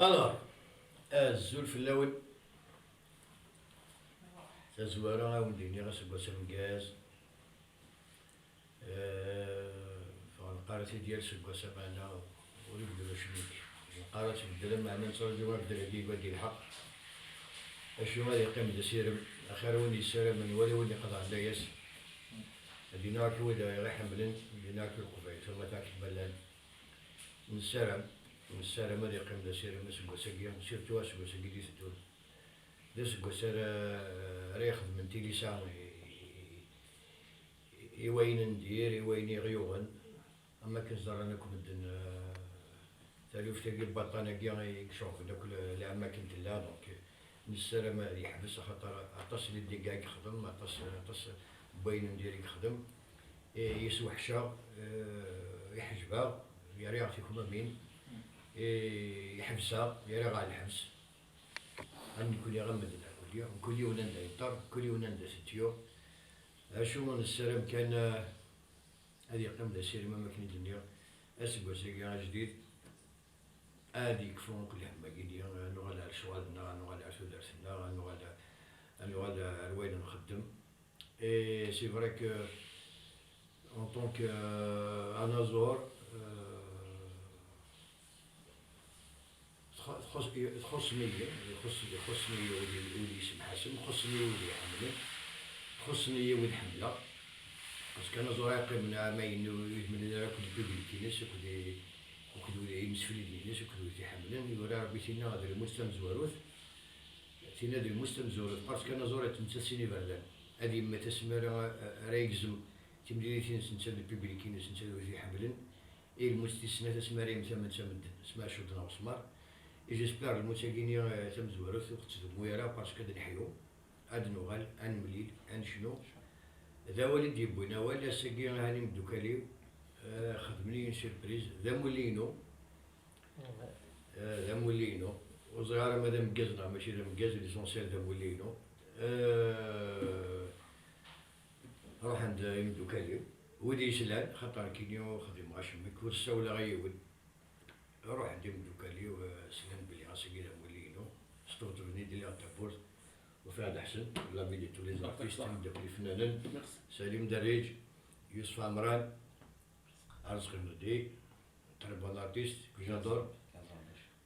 الوغ الزول في الاول تزوارا وليني غاسباس مكاز فالقارة ديال سباسا معنا ونبدلو شنيك القارة تبدل معنا نترجو نبدل هديك ودي الحق اشنو غادي يقيم دا سيرم اخر وين يسالم من ولا وين يقضى على ياس هادي ناكل ولا غير حملن اللي ناكل القبيل ثم تاكل بلان نسالم غادي يقيم دا سيرم سباسا كيا سيرتو سباسا كي ديتو دا سباسا راه يخدم من تيليسان يوين ندير يوين يغيوغن اما كنزار انا كنبدن تالوف تاقي البطانه كيا يشوف دوك الاماكن تلا دونك نسالم يحبس خاطر عطاس لي ديكاك يخدم عطاس باين ندير يخدم يسوحشا يحجبها يا راه فيكم امين يحبسها يا راه على الحبس عندي كل يغمد كل يوم نندا يطر كل يوم نندا ستيو اشو من السلام كان هذه قيم دا سيري ما كاين الدنيا اسبوع سيكي جديد هادي كفون كل حما كيدير نوغال على شغالنا نوغال على درسنا نوغال على وين نخدم اي سي فري كو ان طونك انا زور تخصني ولي اسم حسن تخصني ولي حمله تخصني ولي حمله باسكو انا زور يقيم من عامين من راكم البوبليكينيس وكدو يمسفلي ديالناس وكدو تيحملن يورا ربي تينا هذا المستم زواروث تينا هذا المستم زواروث باسكو انا زورت نتسيني بردان هذه ما تسمى راه يجزم تمديري تنسى البوبليكينيس نسى تيحملن اي المستثنى تسمى راه مثمن اسمها شودنا وسمار اي جيسبر المتاكيني تم زواروث وقتلو مويرا باسكو هاد نحيو هاد نوغال ان مليل ان شنو ذا والد يبوينا ولا ساكي هاني مدوكاليو خدمني سيربريز ذا مولينو وصغار مادام مكازنا ماشي ذا مكاز ليسونسيال ذا مولينو روح عند يمدوكاليو ودي يسلان خاطر كينيو خدم غاشمك ورسا ولا غيود روح عند يمدوكاليو سلان بلي غاساكي ذا مولينو ستوطرني ديال التابورت وفؤاد حسن لامي دي تولي زارتيست داك الفنانين سليم دريج يوسف عمران رزق الندي تري بون ارتيست كو جادور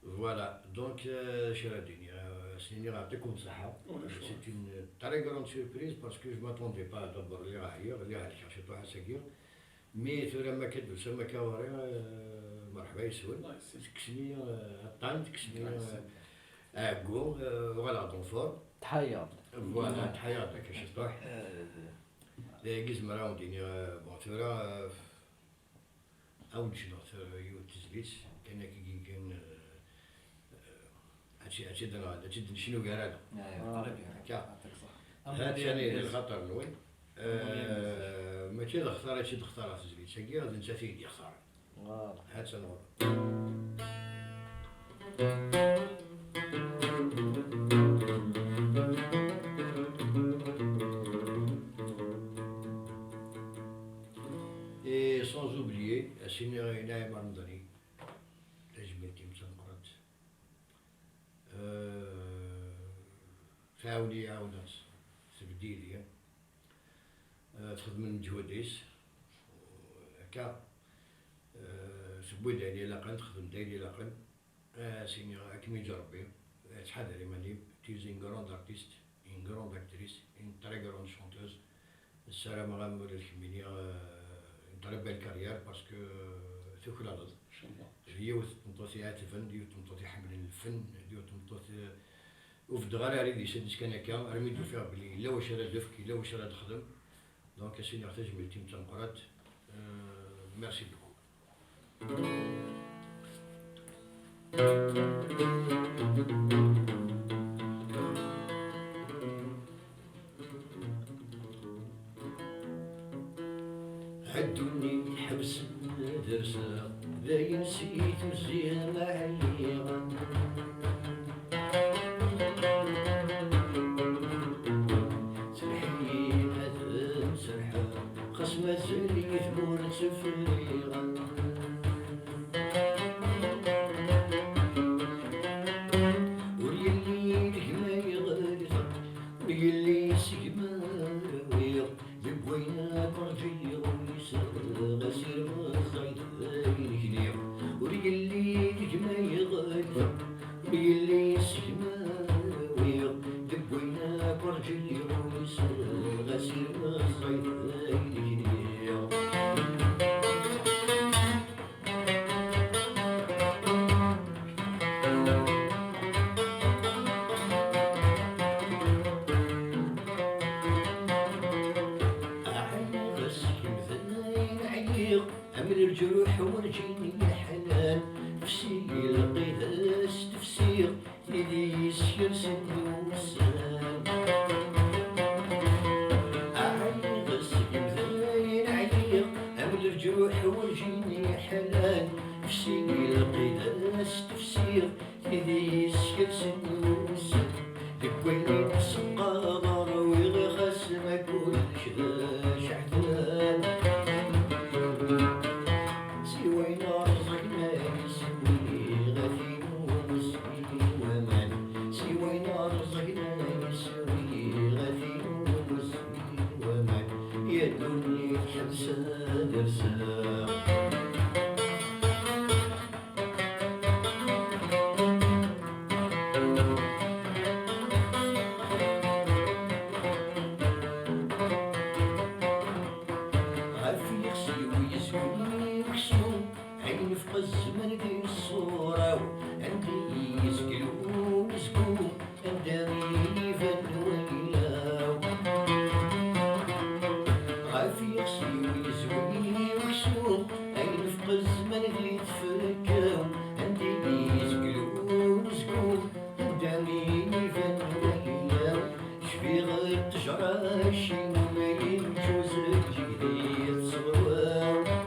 فوالا دونك شراديني سنيني غنعطيكم الصحة سيت اون تري كروند سوربريز باسكو جو ماتوندي با دابور لي راه هي اللي راه شاشيتو حساكير مي ثورا ما كدوز ما كاوري مرحبا يسول تكسني الطان تكسني كو فوالا دونفور تحيا فوالا تحيا داك شطوح كيز مراونديني بون ثورا أول شيء نختار يو تزليس كأنك كان هادشي دنا شنو قال هذا؟ هكا هاد ثاني الخطر نوي ماشي تختار هادشي تختار تزليس هكا غادي انت فيك يختار هاد تنور Et sans oublier la seigneurie Naïm Ramdani, تجميلتي متنقرت تعاوني عاونات تبديلية تخدم من جهوديس هكا سبوي دايري لاقن تخدم دايري لاقن سينيور كيما يجي ربي تحضري ماني تيز ان غروند ارتيست ان غروند اكتريس ان تري غروند شونتوز السلام عليكم الكميني نضرب بالكارير باسكو ثوك الارض هي وتنطوتي عاتفا ديو تنطوتي حمل الفن ديو تنطوتي وفد غراري دي سدس كان هكا رميتو فيها بلي لا واش راه دفكي لا واش راه تخدم دونك اسيني تجميلتي متنقرات ميرسي بوكو عدوني حبس درسا ذاي نسيت الزين عليا سرحي هذا سرحة خصمة زلي ثمور تفريغا لقيتهاش تفسير اللي يسير سنوسان أعيق السقم عليق أمل الجروح والجيني حلال فسيني لقيتهاش تفسير اللي يسير سنوسان لكويني تسقى ضروي غير خاسمة كلش غاش عدان سوينا رزقنا يسوي غفين ومسكين ومان سوينا رزقنا يسوي غفين ومسكين ومان يا دنيا حبسة درسا الزمن ديال الصورة عندي يسقلو مسكو عندي فن ويلاو غافي يغسي ويزوي ويكسو عينفق الزمن اللي تفكاو عندي يسقلو مسكو عندي فن ويلاو شفي غير تجرى شي ماين جوز جديد صغواو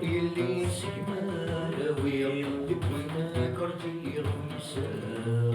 اللي سكماوي يبغينا كرتي رميسان